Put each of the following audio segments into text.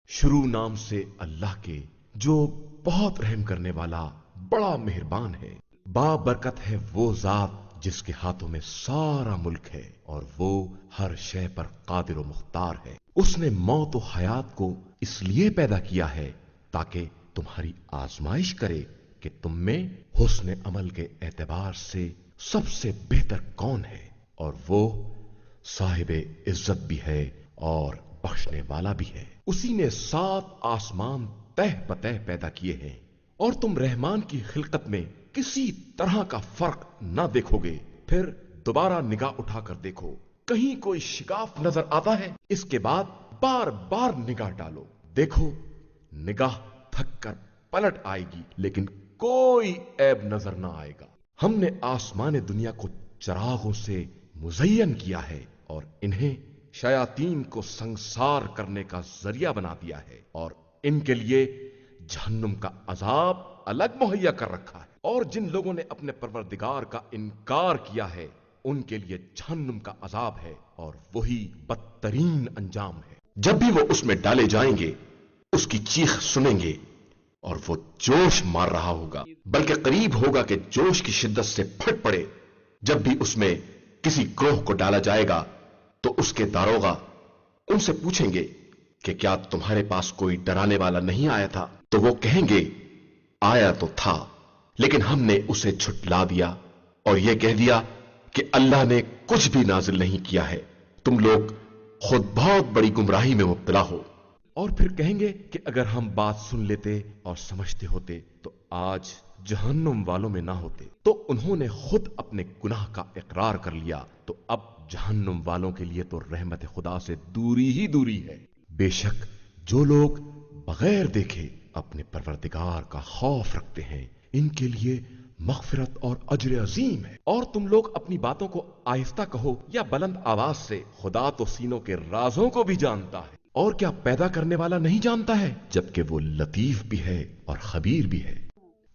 شروع نام سے اللہ کے جو بہت رحم کرنے والا بڑا مہربان ہے۔ بابرکت ہے وہ ذات جس کے ہاتھوں میں سارا ملک ہے اور وہ ہر شے پر قادر و مختار ہے۔ اس نے موت و حیات کو اس لیے پیدا کیا ہے تاکہ تمہاری آزمائش کرے کہ تم میں حسن عمل کے اعتبار سے سب سے بہتر کون ہے، اور وہ صاحب عزت بھی ہے اور بخشنے والا بھی ہے۔ اسی نے 7 آسمان تہ بتہ پیدا کیے ہیں، اور تم رحمان کی خلقت میں کسی طرح کا فرق نہ دیکھو گے۔ پھر دوبارہ نگاہ اٹھا کر دیکھو، کہیں کوئی شگاف نظر آتا ہے؟ اس کے بعد بار بار نگاہ ڈالو، دیکھو نگاہ تھک کر پلٹ آئے گی لیکن کوئی عیب نظر نہ آئے گا۔ ہم نے آسمان دنیا کو چراغوں سے مزین کیا ہے اور انہیں شیاطین کو سنسار کرنے کا ذریعہ بنا دیا ہے، اور ان کے لیے جہنم کا عذاب الگ مہیا کر رکھا ہے۔ اور جن لوگوں نے اپنے پروردگار کا انکار کیا ہے ان کے لیے جہنم کا عذاب ہے، اور وہی بدترین انجام ہے۔ جب بھی وہ اس میں ڈالے جائیں گے اس کی چیخ سنیں گے اور وہ جوش مار رہا ہوگا، بلکہ قریب ہوگا کہ جوش کی شدت سے پھٹ پڑے۔ جب بھی اس میں کسی گروہ کو ڈالا جائے گا تو اس کے داروغہ ان سے پوچھیں گے کہ کیا تمہارے پاس کوئی ڈرانے والا نہیں آیا تھا؟ تو وہ کہیں گے آیا تو تھا لیکن ہم نے اسے جھٹلا دیا اور یہ کہہ دیا کہ اللہ نے کچھ بھی نازل نہیں کیا ہے، تم لوگ خود بہت بڑی گمراہی میں مبتلا ہو۔ اور پھر کہیں گے کہ اگر ہم بات سن لیتے اور سمجھتے ہوتے تو آج جہنم والوں میں نہ ہوتے۔ تو انہوں نے خود اپنے گناہ کا اقرار کر لیا، تو اب جہنم والوں کے لیے تو رحمت خدا سے دوری ہی دوری ہے۔ بے شک جو لوگ بغیر دیکھے اپنے پروردگار کا خوف رکھتے ہیں ان کے لیے مغفرت اور اجر عظیم ہے۔ اور تم لوگ اپنی باتوں کو آہستہ کہو یا بلند آواز سے، خدا تو سینوں کے رازوں کو بھی جانتا ہے۔ اور کیا پیدا کرنے والا نہیں جانتا ہے؟ جبکہ وہ لطیف بھی ہے اور خبیر بھی ہے۔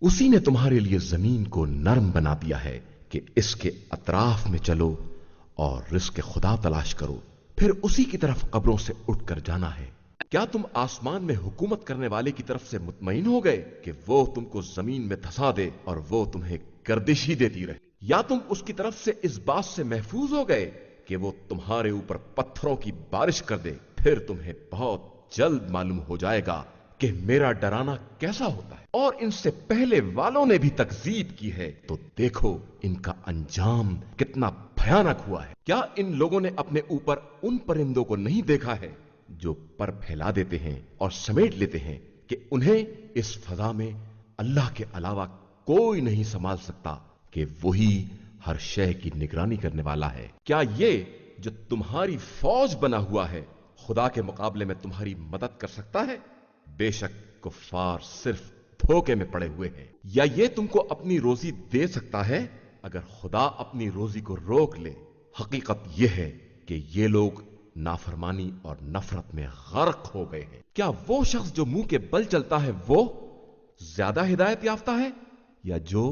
اسی نے تمہارے لیے زمین کو نرم بنا دیا ہے کہ اس کے اطراف میں چلو اور رزق خدا تلاش کرو، پھر اسی کی طرف قبروں سے اٹھ کر جانا ہے۔ کیا تم آسمان میں حکومت کرنے والے کی طرف سے مطمئن ہو گئے کہ وہ تم کو زمین میں دھسا دے اور وہ تمہیں گردش ہی دیتی رہے؟ یا تم اس کی طرف سے اس بات سے محفوظ ہو گئے کہ وہ تمہارے اوپر پتھروں کی بارش کر دے؟ پھر تمہیں بہت جلد معلوم ہو جائے گا کہ میرا ڈرانا کیسا ہوتا ہے۔ اور ان سے پہلے والوں نے بھی تکذیب کی ہے تو دیکھو ان کا انجام کتنا بھیانک ہوا ہے۔ کیا ان لوگوں نے اپنے اوپر ان پرندوں کو نہیں دیکھا ہے جو پر پھیلا دیتے ہیں اور سمیٹ لیتے ہیں کہ انہیں اس فضا میں اللہ کے علاوہ کوئی نہیں سنبھال سکتا کہ وہی ہر شے کی نگرانی کرنے والا ہے؟ کیا یہ جو تمہاری فوج بنا ہوا ہے خدا کے مقابلے میں تمہاری مدد کر سکتا ہے؟ بے شک کفار صرف دھوکے میں پڑے ہوئے ہیں۔ یا یہ تم کو اپنی روزی دے سکتا ہے اگر خدا اپنی روزی کو روک لے؟ حقیقت یہ ہے کہ یہ لوگ نافرمانی اور نفرت میں غرق ہو گئے ہیں۔ کیا وہ شخص جو منہ کے بل چلتا ہے وہ زیادہ ہدایت یافتہ ہے یا جو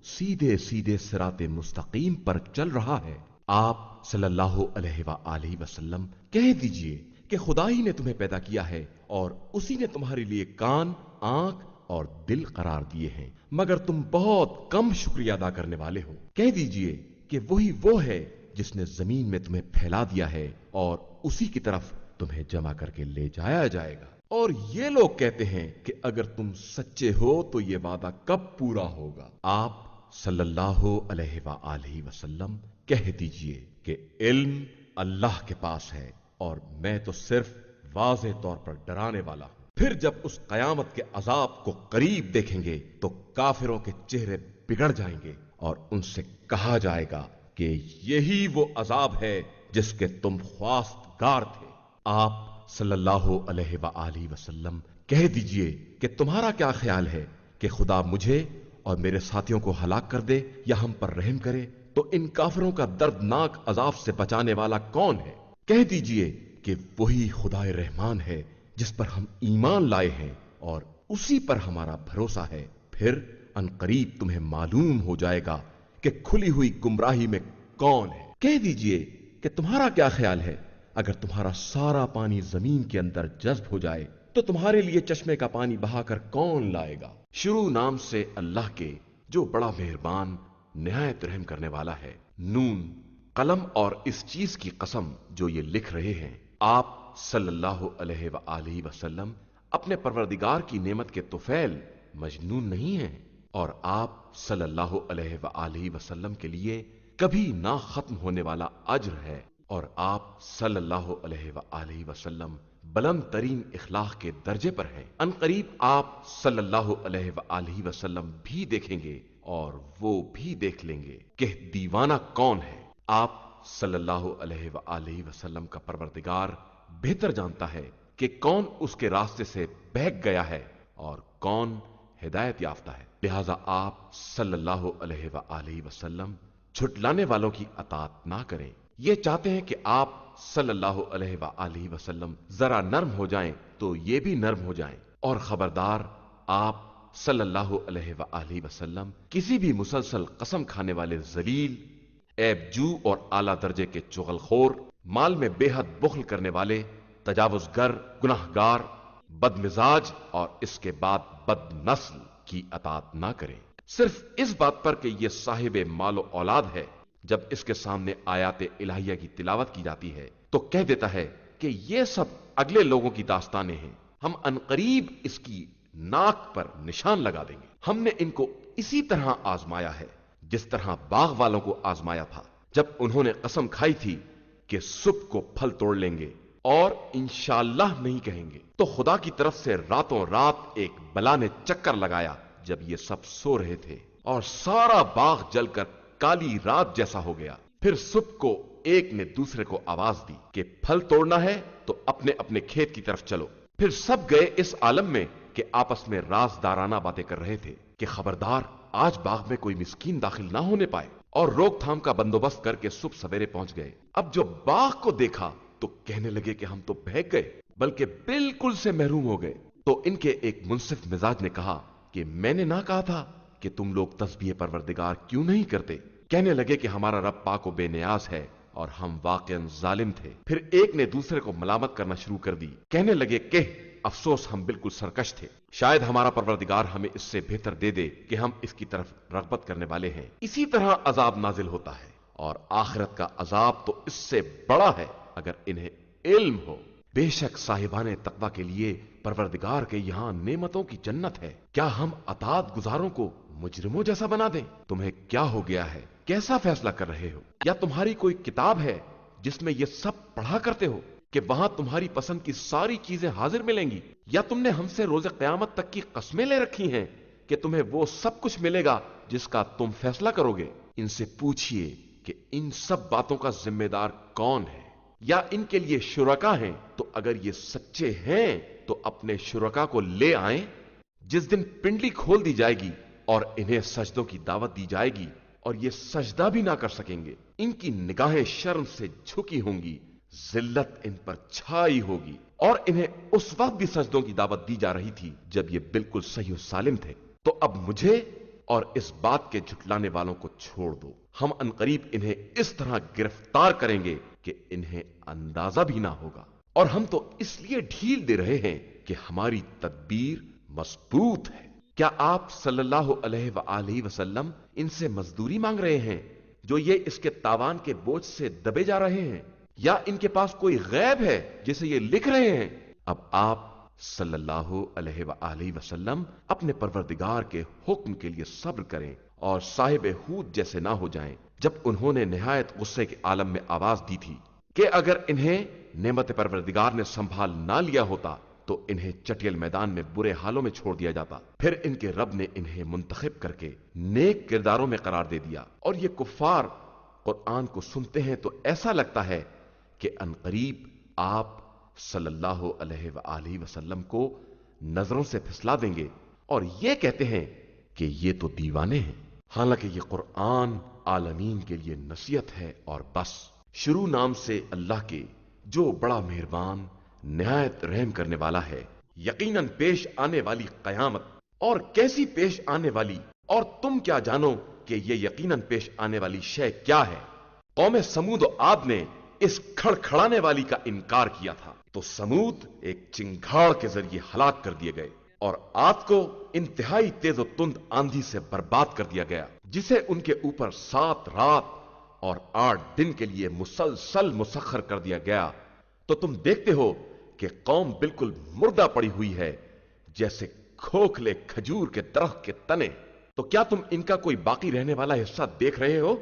سیدھے سیدھے صراط مستقیم پر چل رہا ہے؟ آپ صلی اللہ علیہ وآلہ وسلم کہہ دیجئے کہ خدا ہی نے تمہیں پیدا کیا ہے اور اسی نے تمہارے لیے کان، آنکھ اور دل قرار دیے ہیں، مگر تم بہت کم شکریہ ادا کرنے والے ہو۔ کہہ دیجئے کہ وہی وہ ہے جس نے زمین میں تمہیں پھیلا دیا ہے اور اسی کی طرف تمہیں جمع کر کے لے جایا جائے گا۔ اور یہ لوگ کہتے ہیں کہ اگر تم سچے ہو تو یہ وعدہ کب پورا ہوگا؟ آپ صلی اللہ علیہ وآلہ وسلم کہہ دیجئے کہ علم اللہ کے پاس ہے اور میں تو صرف واضح طور پر ڈرانے والا ہوں۔ پھر جب اس قیامت کے عذاب کو قریب دیکھیں گے تو کافروں کے چہرے بگڑ جائیں گے اور ان سے کہا جائے گا کہ یہی وہ عذاب ہے جس کے تم خواستگار تھے۔ آپ صلی اللہ علیہ وآلہ وسلم کہہ دیجئے کہ تمہارا کیا خیال ہے کہ خدا مجھے اور میرے ساتھیوں کو ہلاک کر دے یا ہم پر رحم کرے؟ تو ان کافروں کا دردناک عذاب سے بچانے والا کون ہے؟ کہہ دیجئے کہ وہی خدا رحمان ہے جس پر ہم ایمان لائے ہیں اور اسی پر ہمارا بھروسہ ہے۔ پھر ان قریب تمہیں معلوم ہو جائے گا کہ کھلی ہوئی گمراہی میں کون ہے۔ کہہ دیجئے کہ تمہارا کیا خیال ہے اگر تمہارا سارا پانی زمین کے اندر جذب ہو جائے تو تمہارے لیے چشمے کا پانی بہا کر کون لائے گا؟ شروع نام سے اللہ کے جو بڑا مہربان نہایت رحم کرنے والا ہے۔ نون، قلم اور اس چیز کی قسم جو یہ لکھ رہے ہیں۔ آپ صلی اللہ علیہ وآلہ وسلم اپنے پروردگار کی نعمت کے طفیل مجنون نہیں ہیں، اور آپ صلی اللہ علیہ وآلہ وسلم کے لیے کبھی نہ ختم ہونے والا اجر ہے، اور آپ صلی اللہ علیہ وآلہ وسلم بلند ترین اخلاق کے درجے پر ہیں۔ ان قریب آپ صلی اللہ علیہ وآلہ وسلم بھی دیکھیں گے اور وہ بھی دیکھ لیں گے کہ دیوانہ کون ہے۔ آپ صلی اللہ علیہ وآلہ وسلم کا پروردگار بہتر جانتا ہے کہ کون اس کے راستے سے بہک گیا ہے اور کون ہدایت یافتہ ہے، لہذا آپ صلی اللہ علیہ وآلہ وسلم جھٹلانے والوں کی اطاعت نہ کریں۔ یہ چاہتے ہیں کہ آپ صلی اللہ علیہ وآلہ وسلم ذرا نرم ہو جائیں تو یہ بھی نرم ہو جائیں، اور خبردار آپ صلی اللہ علیہ وآلہ وسلم کسی بھی مسلسل قسم کھانے والے ذلیل، عیب جو اور اعلیٰ درجے کے چغل خور، مال میں بے حد بخل کرنے والے، تجاوز گر، گناہ گار، بد مزاج اور اس کے بعد بد نسل کی اطاعت نہ کریں، صرف اس بات پر کہ یہ صاحب مال و اولاد ہے۔ جب اس کے سامنے آیات الہیہ کی تلاوت کی جاتی ہے تو کہہ دیتا ہے کہ یہ سب اگلے لوگوں کی داستانیں ہیں، ہم عنقریب اس کی ناک پر نشان لگا دیں گے۔ ہم نے ان کو اسی طرح آزمایا ہے جس طرح باغ والوں کو آزمایا تھا جب انہوں نے قسم کھائی تھی کہ صبح کو پھل توڑ لیں گے اور انشاءاللہ نہیں کہیں گے، تو خدا کی طرف سے راتوں رات ایک بلا نے چکر لگایا جب یہ سب سو رہے تھے، اور سارا باغ جل کر کالی رات جیسا ہو گیا۔ پھر صبح کو ایک نے دوسرے کو آواز دی کہ پھل توڑنا ہے تو اپنے اپنے کھیت کی طرف چلو۔ پھر سب گئے اس عالم میں کہ آپس میں رازدارانہ باتیں کر رہے تھے کہ خبردار آج باغ میں کوئی مسکین داخل نہ ہونے پائے، اور روک تھام کا بندوبست کر کے صبح سویرے پہنچ گئے۔ اب جو باغ کو دیکھا تو کہنے لگے کہ ہم تو بہک گئے، بلکہ بالکل سے محروم ہو گئے۔ تو ان کے ایک منصف مزاج نے کہا کہ میں نے نہ کہا تھا کہ تم لوگ تسبیح پروردگار کیوں نہیں کرتے؟ کہنے لگے کہ ہمارا رب پاک و بے نیاز ہے اور ہم واقعاً ظالم تھے۔ پھر ایک نے دوسرے کو ملامت کرنا شروع کر دی، کہنے لگے کہ افسوس ہم بالکل سرکش تھے، شاید ہمارا پروردگار ہمیں اس سے بہتر دے دے کہ ہم اس کی طرف رغبت کرنے والے ہیں۔ اسی طرح عذاب نازل ہوتا ہے، اور آخرت کا عذاب تو اس سے بڑا ہے اگر انہیں علم ہو۔ بے شک صاحبان تقوی کے لیے پروردگار کے یہاں نعمتوں کی جنت ہے۔ کیا ہم اطاعت گزاروں کو مجرموں جیسا بنا دیں؟ تمہیں کیا ہو گیا ہے؟ کیسا فیصلہ کر رہے ہو؟ یا تمہاری کوئی کتاب ہے جس میں یہ سب پڑھا کرتے ہو کہ وہاں تمہاری پسند کی ساری چیزیں حاضر ملیں گی؟ یا تم نے ہم سے روز قیامت تک کی قسمیں لے رکھی ہیں کہ تمہیں وہ سب کچھ ملے گا جس کا تم فیصلہ کرو گے؟ ان سے پوچھئے کہ ان سب باتوں کا ذمہ دار کون ہے، یا ان کے لیے شرکا ہیں؟ تو اگر یہ سچے ہیں تو اپنے شرکا کو لے آئیں۔ جس دن پنڈلی کھول دی جائے گی اور انہیں سجدوں کی دعوت دی جائے گی اور یہ سجدہ بھی نہ کر سکیں گے، ان کی نگاہیں شرم سے جھکی ہوں گی، ذلت ان پر چھائی ہوگی، اور انہیں اس وقت بھی سجدوں کی دعوت دی جا رہی تھی جب یہ بالکل صحیح و سالم تھے۔ تو اب مجھے اور اس بات کے جھٹلانے والوں کو چھوڑ دو، ہم عنقریب انہیں اس طرح گرفتار کریں گے کہ انہیں اندازہ بھی نہ ہوگا، اور ہم تو اس لیے ڈھیل دے رہے ہیں کہ ہماری تدبیر مضبوط ہے۔ کیا آپ صلی اللہ علیہ وآلہ وسلم ان سے مزدوری مانگ رہے ہیں جو یہ اس کے تاوان کے بوجھ سے دبے جا رہے ہیں، یا ان کے پاس کوئی غیب ہے جسے یہ لکھ رہے ہیں؟ اب آپ صلی اللہ علیہ وآلہ وسلم اپنے پروردگار کے حکم کے لیے صبر کریں اور صاحب ہود جیسے نہ ہو جائیں جب انہوں نے نہایت غصے کے عالم میں آواز دی تھی کہ اگر انہیں نعمت پروردگار نے سنبھال نہ لیا ہوتا تو انہیں چٹیل میدان میں برے حالوں میں چھوڑ دیا جاتا۔ پھر ان کے رب نے انہیں منتخب کر کے نیک کرداروں میں قرار دے دیا، اور یہ کفار قرآن کو سنتے ہیں تو ایسا لگتا ہے کہ عنقریب آپ صلی اللہ علیہ وآلہ وسلم کو نظروں سے پھسلا دیں گے، اور یہ کہتے ہیں کہ یہ تو دیوانے ہیں، حالانکہ یہ قرآن عالمین کے لیے نصیحت ہے اور بس۔ شروع نام سے اللہ کے جو بڑا مہربان نہایت رحم کرنے والا ہے۔ یقیناً پیش آنے والی قیامت، اور کیسی پیش آنے والی، اور تم کیا جانو کہ یہ یقیناً پیش آنے والی شے کیا ہے؟ قوم سمود و عاد نے اس کھڑکھڑانے والی کا انکار کیا تھا تو سمود ایک چنگھاڑ کے ذریعے ہلاک کر دیے گئے اور عاد کو انتہائی تیز و تند آندھی سے برباد کر دیا گیا، جسے ان کے اوپر 7 رات اور 8 دن کے لیے مسلسل مسخر کر دیا گیا۔ تو تم دیکھتے ہو کہ قوم بالکل مردہ پڑی ہوئی ہے، جیسے کھوکھلے کھجور کے درخت کے تنے۔ تو کیا تم ان کا کوئی باقی رہنے والا حصہ دیکھ رہے ہو؟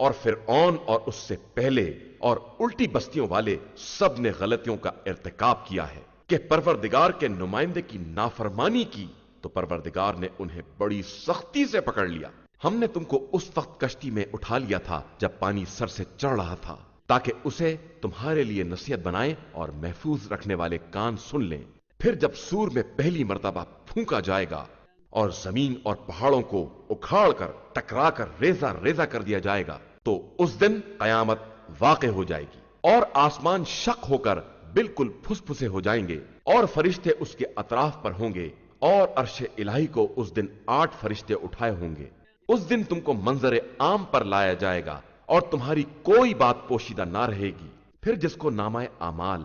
اور فرعون اور اس سے پہلے اور الٹی بستیوں والے سب نے غلطیوں کا ارتکاب کیا ہے کہ پروردگار کے نمائندے کی نافرمانی کی، تو پروردگار نے انہیں بڑی سختی سے پکڑ لیا۔ ہم نے تم کو اس وقت کشتی میں اٹھا لیا تھا جب پانی سر سے چڑھ رہا تھا، تاکہ اسے تمہارے لیے نصیحت بنائیں اور محفوظ رکھنے والے کان سن لیں۔ پھر جب سور میں پہلی مرتبہ پھونکا جائے گا اور زمین اور پہاڑوں کو اکھاڑ کر ٹکرا کر ریزہ ریزہ کر دیا جائے گا، تو اس دن قیامت واقع ہو جائے گی اور آسمان شق ہو کر بالکل پھس پھسے ہو جائیں گے اور فرشتے اس کے اطراف پر ہوں گے اور عرش الہی کو اس دن 8 فرشتے اٹھائے ہوں گے۔ اس دن تم کو منظر عام پر لایا جائے گا اور تمہاری کوئی بات پوشیدہ نہ رہے گی۔ پھر جس کو نامہ اعمال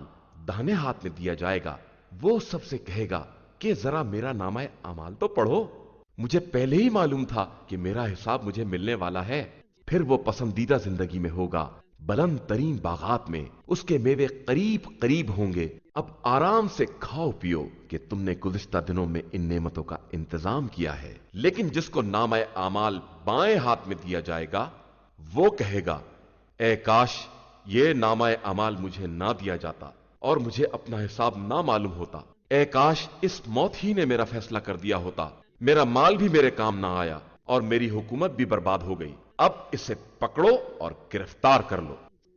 داہنے ہاتھ میں دیا جائے گا، وہ سب سے کہے گا کہ ذرا میرا نامہ اعمال تو پڑھو، مجھے پہلے ہی معلوم تھا کہ میرا حساب مجھے ملنے والا ہے۔ پھر وہ پسندیدہ زندگی میں ہوگا، بلند ترین باغات میں، اس کے میوے قریب قریب ہوں گے۔ اب آرام سے کھاؤ پیو کہ تم نے گزشتہ دنوں میں ان نعمتوں کا انتظام کیا ہے۔ لیکن جس کو نامہ اعمال بائیں ہاتھ میں دیا جائے گا، وہ کہے گا اے کاش یہ نامہ اعمال مجھے نہ دیا جاتا اور مجھے اپنا حساب نہ معلوم ہوتا۔ اے کاش اس موت ہی نے میرا فیصلہ کر دیا ہوتا، میرا مال بھی میرے کام نہ آیا اور میری حکومت بھی برباد ہو گئی۔ اب اسے پکڑو اور گرفتار کر لو،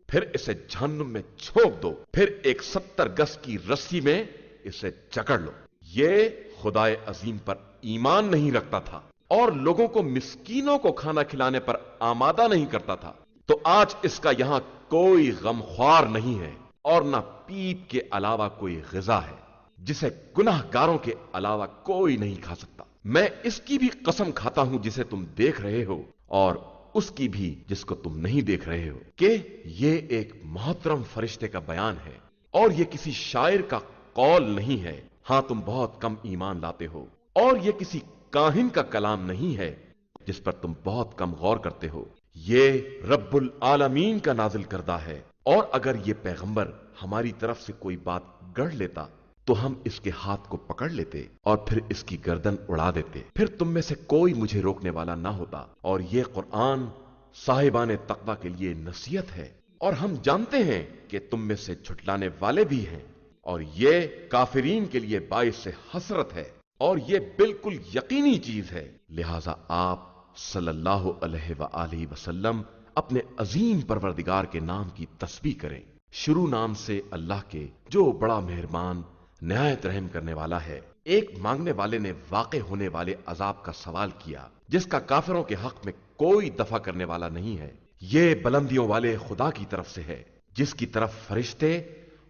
پھر اسے جہنم میں چھونک دو، پھر ایک 70 گز کی رسی میں اسے جکڑ لو۔ یہ خدائے عظیم پر ایمان نہیں رکھتا تھا اور لوگوں کو مسکینوں کو کھانا کھلانے پر آمادہ نہیں کرتا تھا، تو آج اس کا یہاں کوئی غمخوار نہیں ہے اور نہ پیپ کے علاوہ کوئی غذا ہے، جسے گناہ گاروں کے علاوہ کوئی نہیں کھا سکتا۔ میں اس کی بھی قسم کھاتا ہوں جسے تم دیکھ رہے ہو، اور اس کی بھی جس کو تم نہیں دیکھ رہے ہو، کہ یہ ایک محترم فرشتے کا بیان ہے اور یہ کسی شاعر کا قول نہیں ہے۔ ہاں تم بہت کم ایمان لاتے ہو، اور یہ کسی کاہن کا کلام نہیں ہے جس پر تم بہت کم غور کرتے ہو۔ یہ رب العالمین کا نازل کردہ ہے، اور اگر یہ پیغمبر ہماری طرف سے کوئی بات گڑھ لیتا تو ہم اس کے ہاتھ کو پکڑ لیتے اور پھر اس کی گردن اڑا دیتے، پھر تم میں سے کوئی مجھے روکنے والا نہ ہوتا۔ اور یہ قرآن صاحبان تقوی کے لیے نصیحت ہے، اور ہم جانتے ہیں کہ تم میں سے جھٹلانے والے بھی ہیں، اور یہ کافرین کے لیے باعث حسرت ہے، اور یہ بالکل یقینی چیز ہے۔ لہذا آپ صلی اللہ علیہ وآلہ وسلم اپنے عظیم پروردگار کے نام کی تسبیح کریں، شروع نام سے اللہ کے جو بڑا مہربان نہایت رحم کرنے والا ہے۔ ایک مانگنے والے نے واقع ہونے والے عذاب کا سوال کیا، جس کا کافروں کے حق میں کوئی دفع کرنے والا نہیں ہے۔ یہ بلندیوں والے خدا کی طرف سے ہے، جس کی طرف فرشتے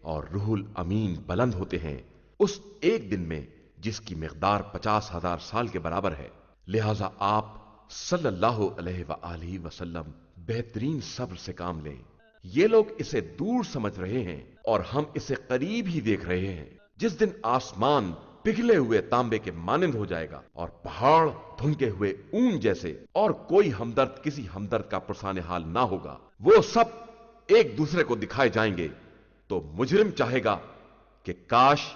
اور روح الامین بلند ہوتے ہیں، اس ایک دن میں جس کی مقدار 50,000 سال کے برابر ہے۔ لہذا آپ صلی اللہ علیہ وآلہ وسلم بہترین صبر سے کام لیں۔ یہ لوگ اسے دور سمجھ رہے ہیں اور ہم اسے قریب ہی دیکھ رہے ہیں۔ جس دن آسمان پگھلے ہوئے تانبے کے مانند ہو جائے گا اور پہاڑ دھنکے ہوئے اون جیسے، اور کوئی ہمدرد کسی ہمدرد کا پرسان حال نہ ہوگا، وہ سب ایک دوسرے کو دکھائے جائیں گے، تو مجرم چاہے گا کہ کاش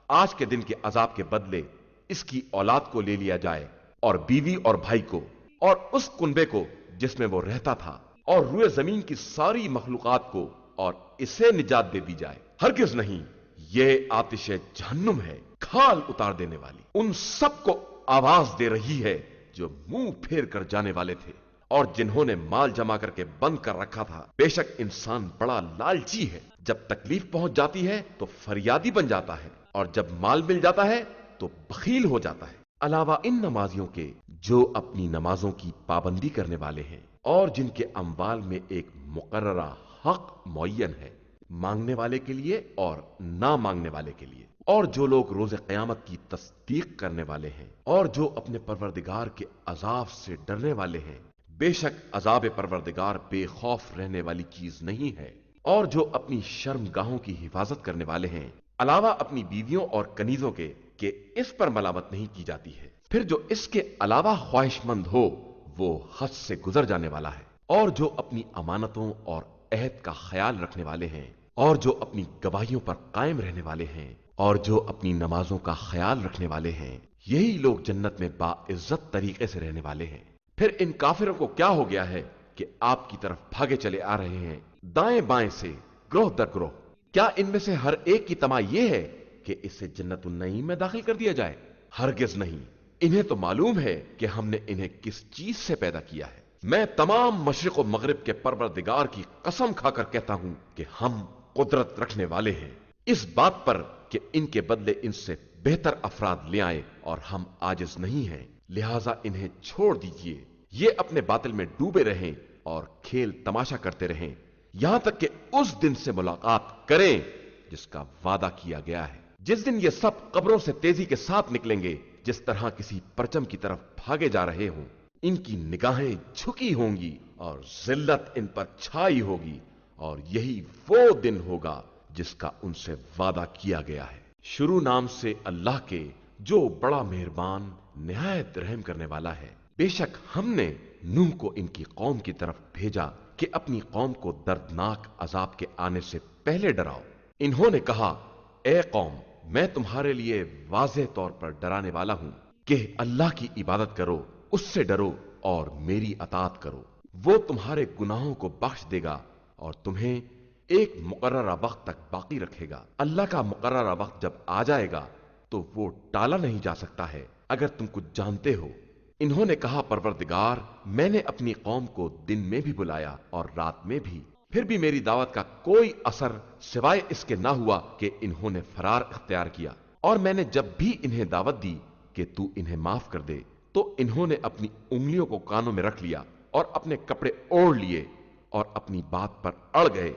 آج کے دن کے عذاب کے بدلے اس کی اولاد کو لے لیا جائے، اور بیوی اور بھائی کو، اور اس کنبے کو جس میں وہ رہتا تھا، اور روئے زمین کی ساری مخلوقات کو، اور اسے نجات دے دی جائے۔ ہرگز نہیں، یہ آتش جہنم ہے، کھال اتار دینے والی، ان سب کو آواز دے رہی ہے جو منہ پھیر کر جانے والے تھے اور جنہوں نے مال جمع کر کے بند کر رکھا تھا۔ بے شک انسان بڑا لالچی ہے، جب تکلیف پہنچ جاتی ہے تو فریادی بن جاتا ہے، اور جب مال مل جاتا ہے تو بخیل ہو جاتا ہے۔ علاوہ ان نمازیوں کے جو اپنی نمازوں کی پابندی کرنے والے ہیں اور جن کے اموال میں ایک مقررہ حق معین ہے، مانگنے والے کے لیے اور نہ مانگنے والے کے لیے، اور جو لوگ روز قیامت کی تصدیق کرنے والے ہیں اور جو اپنے پروردگار کے عذاب سے ڈرنے والے ہیں۔ بے شک عذاب پروردگار بے خوف رہنے والی چیز نہیں ہے۔ اور جو اپنی شرمگاہوں کی حفاظت کرنے والے ہیں، علاوہ اپنی بیویوں اور کنیزوں کے، کہ اس پر ملامت نہیں کی جاتی ہے۔ پھر جو اس کے علاوہ خواہش مند ہو وہ حد سے گزر جانے والا ہے، اور جو اپنی امانتوں اور عہد کا خیال رکھنے والے ہیں، اور جو اپنی گواہیوں پر قائم رہنے والے ہیں، اور جو اپنی نمازوں کا خیال رکھنے والے ہیں، یہی لوگ جنت میں باعزت طریقے سے رہنے والے ہیں۔ پھر ان کافروں کو کیا ہو گیا ہے کہ آپ کی طرف بھاگے چلے آ رہے ہیں دائیں بائیں سے، گروہ در گروہ؟ کیا ان میں سے ہر ایک کی تما یہ ہے کہ اسے جنت النعیم میں داخل کر دیا جائے؟ ہرگز نہیں۔ انہیں تو معلوم ہے کہ ہم نے انہیں کس چیز سے پیدا کیا ہے۔ میں تمام مشرق و مغرب کے پروردگار کی قسم کھا کر کہتا ہوں کہ ہم قدرت رکھنے والے ہیں اس بات پر کہ ان کے بدلے ان سے بہتر افراد لے آئے، اور ہم عاجز نہیں ہیں، لہذا انہیں چھوڑ دیجئے، یہ اپنے باطل میں ڈوبے رہیں اور کھیل تماشا کرتے رہیں یہاں تک کہ اس دن سے ملاقات کریں جس کا وعدہ کیا گیا ہے، جس دن یہ سب قبروں سے تیزی کے ساتھ نکلیں گے جس طرح کسی پرچم کی طرف بھاگے جا رہے ہوں۔ ان کی نگاہیں جھکی ہوں گی اور ذلت ان پر چھائی ہوگی، اور یہی وہ دن ہوگا جس کا ان سے وعدہ کیا گیا ہے۔ شروع نام سے اللہ کے جو بڑا مہربان نہایت رحم کرنے والا ہے۔ بے شک ہم نے نوح کو ان کی قوم کی طرف بھیجا کہ اپنی قوم کو دردناک عذاب کے آنے سے پہلے ڈراؤ۔ انہوں نے کہا، اے قوم، میں تمہارے لیے واضح طور پر ڈرانے والا ہوں کہ اللہ کی عبادت کرو، اس سے ڈرو اور میری اطاعت کرو۔ وہ تمہارے گناہوں کو بخش دے گا اور تمہیں ایک مقررہ وقت تک باقی رکھے گا۔ اللہ کا مقررہ وقت جب آ جائے گا تو وہ ٹالا نہیں جا سکتا ہے، اگر تم کچھ جانتے ہو۔ انہوں نے کہا، پروردگار، میں نے اپنی قوم کو دن میں بھی بلایا اور رات میں بھی، پھر بھی میری دعوت کا کوئی اثر سوائے اس کے نہ ہوا کہ انہوں نے فرار اختیار کیا۔ اور میں نے جب بھی انہیں دعوت دی کہ تو انہیں معاف کر دے تو انہوں نے اپنی انگلیوں کو کانوں میں رکھ لیا اور اپنے کپڑے اوڑھ لیے اور اپنی بات پر اڑ گئے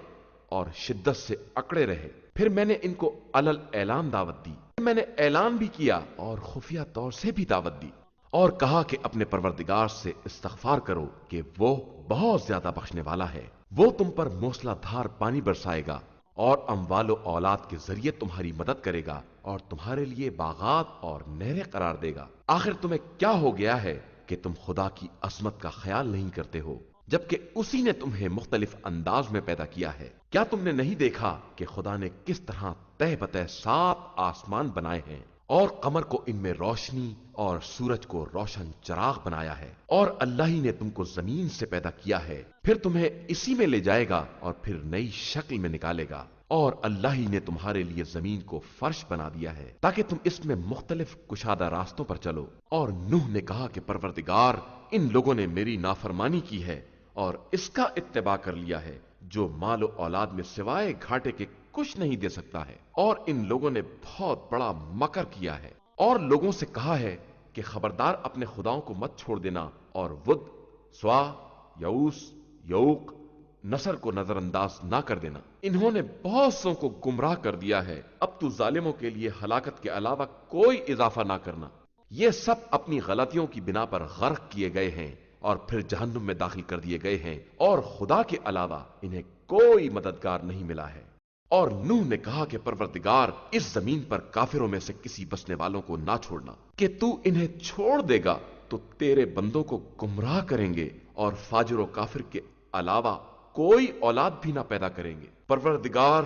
اور شدت سے اکڑے رہے۔ پھر میں نے ان کو علل اعلان دعوت دی، میں نے اعلان بھی کیا اور خفیہ طور سے بھی دعوت دی، اور کہا کہ اپنے پروردگار سے استغفار کرو کہ وہ بہت زیادہ بخشنے والا ہے۔ وہ تم پر موسلا دھار پانی برسائے گا اور اموال و اولاد کے ذریعے تمہاری مدد کرے گا اور تمہارے لیے باغات اور نہریں قرار دے گا۔ آخر تمہیں کیا ہو گیا ہے کہ تم خدا کی عظمت کا خیال نہیں کرتے ہو، جبکہ اسی نے تمہیں مختلف انداز میں پیدا کیا ہے؟ کیا تم نے نہیں دیکھا کہ خدا نے کس طرح تہ بتہ 7 آسمان بنائے ہیں، اور قمر کو ان میں روشنی اور سورج کو روشن چراغ بنایا ہے؟ اور اللہ ہی نے تم کو زمین سے پیدا کیا ہے، پھر تمہیں اسی میں لے جائے گا اور پھر نئی شکل میں نکالے گا۔ اور اللہ ہی نے تمہارے لیے زمین کو فرش بنا دیا ہے تاکہ تم اس میں مختلف کشادہ راستوں پر چلو۔ اور نوح نے کہا کہ پروردگار، ان لوگوں نے میری نافرمانی کی ہے اور اس کا اتباع کر لیا ہے جو مال و اولاد میں سوائے گھاٹے کے کچھ نہیں دے سکتا ہے، اور ان لوگوں نے بہت بڑا مکر کیا ہے۔ اور لوگوں سے کہا ہے کہ خبردار اپنے خداؤں کو مت چھوڑ دینا، اور ود، سوا، یعوس، یعوق، نصر کو نظر انداز نہ کر دینا۔ انہوں نے بہت سوں کو گمراہ کر دیا ہے، اب تو ظالموں کے لیے ہلاکت کے علاوہ کوئی اضافہ نہ کرنا۔ یہ سب اپنی غلطیوں کی بنا پر غرق کیے گئے ہیں اور پھر جہنم میں داخل کر دیے گئے ہیں، اور خدا کے علاوہ انہیں کوئی مددگار نہیں ملا ہے۔ اور نوح نے کہا کہ پروردگار، اس زمین پر کافروں میں سے کسی بسنے والوں کو نہ چھوڑنا، کہ تو انہیں چھوڑ دے گا تو تیرے بندوں کو گمراہ کریں گے اور فاجر و کافر کے علاوہ کوئی اولاد بھی نہ پیدا کریں گے۔ پروردگار،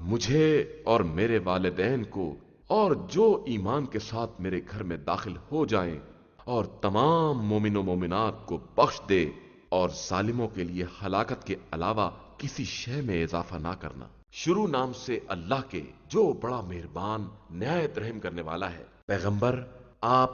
مجھے اور میرے والدین کو اور جو ایمان کے ساتھ میرے گھر میں داخل ہو جائیں اور تمام مومن و مومنات کو بخش دے، اور ظالموں کے لیے ہلاکت کے علاوہ کسی شے میں اضافہ نہ کرنا۔ شروع نام سے اللہ کے جو بڑا مہربان نہایت رحم کرنے والا ہے۔ پیغمبر، آپ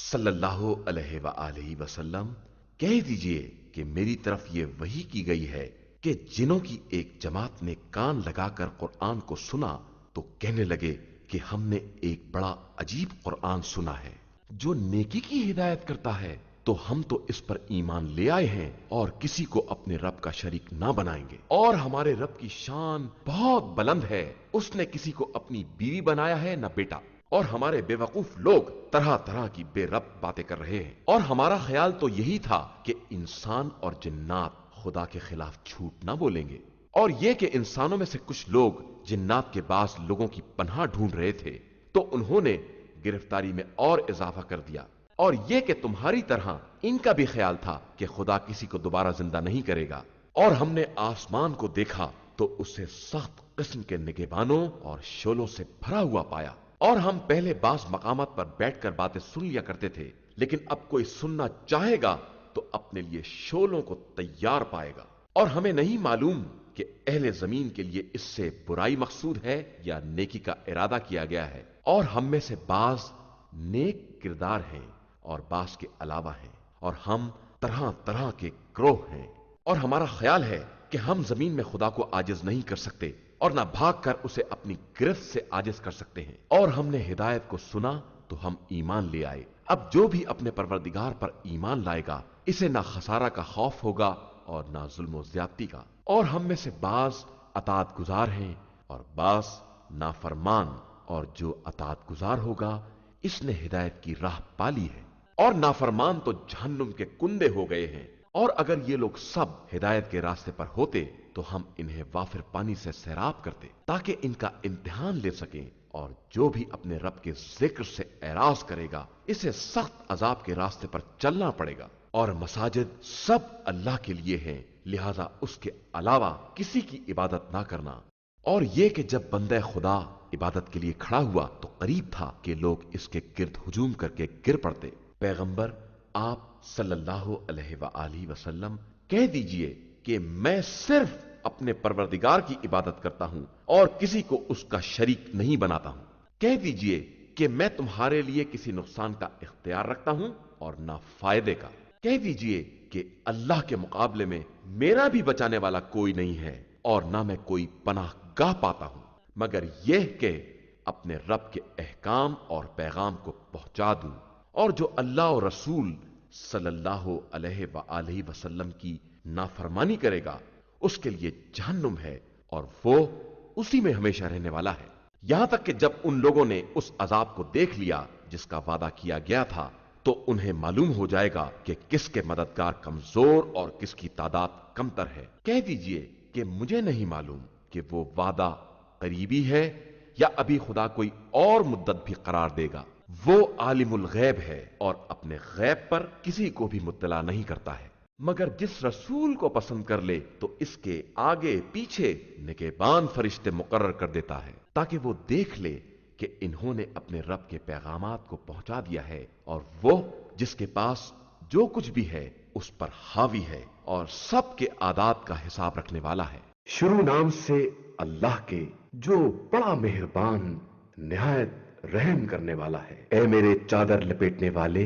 صلی اللہ علیہ وآلہ وسلم کہہ دیجئے کہ میری طرف یہ وحی کی گئی ہے کہ جنوں کی ایک جماعت نے کان لگا کر قرآن کو سنا تو کہنے لگے کہ ہم نے ایک بڑا عجیب قرآن سنا ہے جو نیکی کی ہدایت کرتا ہے، تو ہم تو اس پر ایمان لے آئے ہیں اور کسی کو اپنے رب کا شریک نہ بنائیں گے، اور ہمارے رب کی شان بہت بلند ہے، اس نے کسی کو اپنی بیوی بنایا ہے نہ بیٹا۔ اور ہمارے بے وقوف لوگ طرح طرح کی بے رب باتیں کر رہے ہیں، اور ہمارا خیال تو یہی تھا کہ انسان اور جنات خدا کے خلاف جھوٹ نہ بولیں گے۔ اور یہ کہ انسانوں میں سے کچھ لوگ جنات کے باز لوگوں کی پناہ ڈھونڈ رہے تھے تو انہوں نے گرفتاری میں اور اضافہ کر دیا، اور یہ کہ تمہاری طرح ان کا بھی خیال تھا کہ خدا کسی کو دوبارہ زندہ نہیں کرے گا، اور ہم نے آسمان کو دیکھا تو اسے سخت قسم کے نگہبانوں اور شعلوں سے بھرا ہوا پایا، اور ہم پہلے بعض مقامات پر بیٹھ کر باتیں سن لیا کرتے تھے، لیکن اب کوئی سننا چاہے گا تو اپنے لیے شعلوں کو تیار پائے گا، اور ہمیں نہیں معلوم کہ اہل زمین کے لیے اس سے برائی مقصود ہے یا نیکی کا ارادہ کیا گیا ہے، اور ہم میں سے بعض نیک کردار ہیں اور بعض کے علاوہ ہیں، اور ہم طرح طرح کے گروہ ہیں، اور ہمارا خیال ہے کہ ہم زمین میں خدا کو عاجز نہیں کر سکتے اور نہ بھاگ کر اسے اپنی گرفت سے عاجز کر سکتے ہیں، اور ہم نے ہدایت کو سنا تو ہم ایمان لے آئے۔ اب جو بھی اپنے پروردگار پر ایمان لائے گا اسے نہ خسارہ کا خوف ہوگا اور نہ ظلم و زیادتی کا، اور ہم میں سے بعض اطاعت گزار ہیں اور بعض نافرمان، اور جو اطاعت گزار ہوگا اس نے ہدایت کی راہ پالی ہے، اور نافرمان تو جہنم کے کندے ہو گئے ہیں۔ اور اگر یہ لوگ سب ہدایت کے راستے پر ہوتے تو ہم انہیں وافر پانی سے سیراب کرتے تاکہ ان کا امتحان لے سکیں، اور جو بھی اپنے رب کے ذکر سے اعراض کرے گا اسے سخت عذاب کے راستے پر چلنا پڑے گا۔ اور مساجد سب اللہ کے لیے ہیں، لہذا اس کے علاوہ کسی کی عبادت نہ کرنا۔ اور یہ کہ جب بندہ خدا عبادت کے لیے کھڑا ہوا تو قریب تھا کہ لوگ اس کے گرد ہجوم کر کے گر پڑتے۔ پیغمبر آپ صلی اللہ علیہ وآلہ وسلم کہہ دیجئے کہ میں صرف اپنے پروردگار کی عبادت کرتا ہوں اور کسی کو اس کا شریک نہیں بناتا ہوں۔ کہہ دیجئے کہ میں تمہارے لیے کسی نقصان کا اختیار رکھتا ہوں اور نہ فائدے کا۔ کہہ دیجئے کہ اللہ کے مقابلے میں میرا بھی بچانے والا کوئی نہیں ہے اور نہ میں کوئی پناہ گاہ پاتا ہوں، مگر یہ کہ اپنے رب کے احکام اور پیغام کو پہنچا دوں، اور جو اللہ اور رسول صلی اللہ علیہ وآلہ وسلم کی نافرمانی کرے گا اس کے لیے جہنم ہے اور وہ اسی میں ہمیشہ رہنے والا ہے۔ یہاں تک کہ جب ان لوگوں نے اس عذاب کو دیکھ لیا جس کا وعدہ کیا گیا تھا تو انہیں معلوم ہو جائے گا کہ کس کے مددگار کمزور اور کس کی تعداد کمتر ہے۔ کہہ دیجئے کہ مجھے نہیں معلوم کہ وہ وعدہ قریبی ہے یا ابھی خدا کوئی اور مدت بھی قرار دے گا۔ وہ عالم الغیب ہے اور اپنے غیب پر کسی کو بھی مطلع نہیں کرتا ہے، مگر جس رسول کو پسند کر لے تو اس کے آگے پیچھے نگہبان فرشتے مقرر کر دیتا ہے تاکہ وہ دیکھ لے کہ انہوں نے اپنے رب کے پیغامات کو پہنچا دیا ہے، اور وہ جس کے پاس جو کچھ بھی ہے اس پر حاوی ہے اور سب کے عادات کا حساب رکھنے والا ہے۔ شروع نام سے اللہ کے جو بڑا مہربان نہایت رحم کرنے والا ہے۔ اے میرے چادر لپیٹنے والے،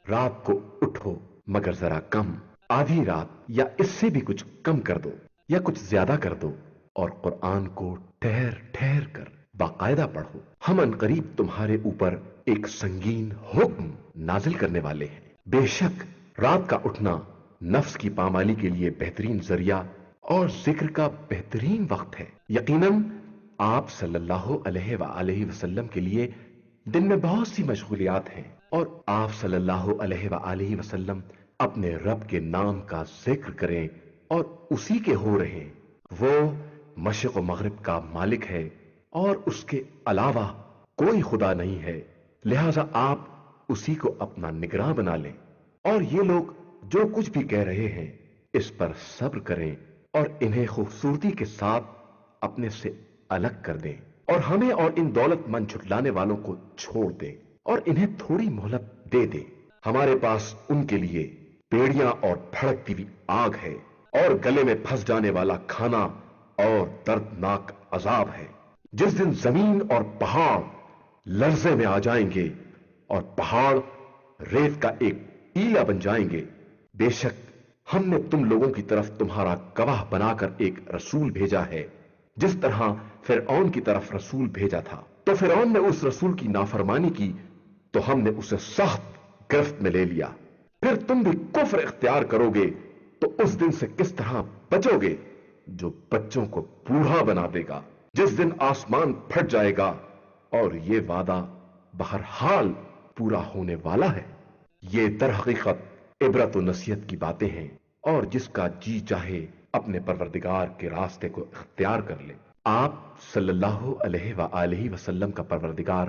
رات کو اٹھو مگر ذرا کم، آدھی رات یا اس سے بھی کچھ کم کر دو یا کچھ زیادہ کر دو، اور قرآن کو ٹھہر ٹھہر کر باقاعدہ پڑھو۔ ہم ان قریب تمہارے اوپر ایک سنگین حکم نازل کرنے والے ہیں۔ بے شک رات کا اٹھنا نفس کی پامالی کے لیے بہترین ذریعہ اور ذکر کا بہترین وقت ہے۔ یقیناً آپ صلی اللہ علیہ وآلہ وسلم کے لیے دن میں بہت سی مشغولیات ہیں، اور آپ صلی اللہ علیہ وآلہ وسلم اپنے رب کے نام کا ذکر کریں اور اسی کے ہو رہیں۔ وہ مشرق و مغرب کا مالک ہے اور اس کے علاوہ کوئی خدا نہیں ہے، لہذا آپ اسی کو اپنا نگراں بنا لیں۔ اور یہ لوگ جو کچھ بھی کہہ رہے ہیں اس پر صبر کریں اور انہیں خوبصورتی کے ساتھ اپنے سے الگ کر دیں، اور ہمیں اور ان دولت مند جھٹلانے والوں کو چھوڑ دیں اور انہیں تھوڑی مہلت دے دیں۔ ہمارے پاس ان کے لیے بیڑیاں اور بھڑکتی ہوئی آگ ہے اور گلے میں پھنس جانے والا کھانا اور دردناک عذاب ہے۔ جس دن زمین اور پہاڑ لرزے میں آ جائیں گے اور پہاڑ ریت کا ایک ٹیلا بن جائیں گے، بے شک ہم نے تم لوگوں کی طرف تمہارا گواہ بنا کر ایک رسول بھیجا ہے، جس طرح فرعون کی طرف رسول بھیجا تھا۔ تو فرعون نے اس رسول کی نافرمانی کی تو ہم نے اسے سخت گرفت میں لے لیا۔ پھر تم بھی کفر اختیار کرو گے تو اس دن سے کس طرح بچو گے جو بچوں کو بوڑھا بنا دے گا، جس دن آسمان پھٹ جائے گا اور یہ وعدہ بہرحال پورا ہونے والا ہے۔ یہ در حقیقت عبرت و نصیحت کی باتیں ہیں، اور جس کا جی چاہے اپنے پروردگار کے راستے کو اختیار کر لے۔ آپ صلی اللہ علیہ وآلہ وسلم کا پروردگار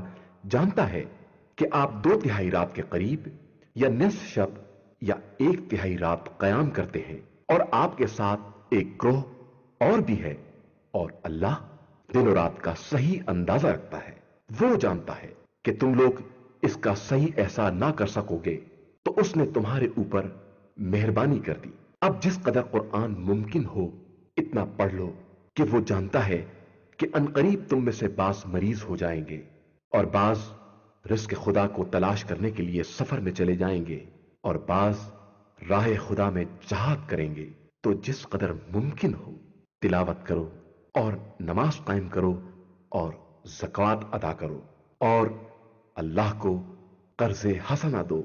جانتا ہے کہ آپ 2/3 رات کے قریب یا نصف شب یا 1/3 رات قیام کرتے ہیں، اور آپ کے ساتھ ایک گروہ اور بھی ہے، اور اللہ دن و رات کا صحیح اندازہ رکھتا ہے۔ وہ جانتا ہے کہ تم لوگ اس کا صحیح احساس نہ کر سکو گے، تو اس نے تمہارے اوپر مہربانی کر دی۔ اب جس قدر قرآن ممکن ہو اتنا پڑھ لو، کہ وہ جانتا ہے کہ عنقریب تم میں سے بعض مریض ہو جائیں گے، اور بعض رزق خدا کو تلاش کرنے کے لیے سفر میں چلے جائیں گے، اور بعض راہ خدا میں جہاد کریں گے۔ تو جس قدر ممکن ہو تلاوت کرو، اور نماز قائم کرو، اور زکوٰۃ ادا کرو، اور اللہ کو قرض حسنہ دو،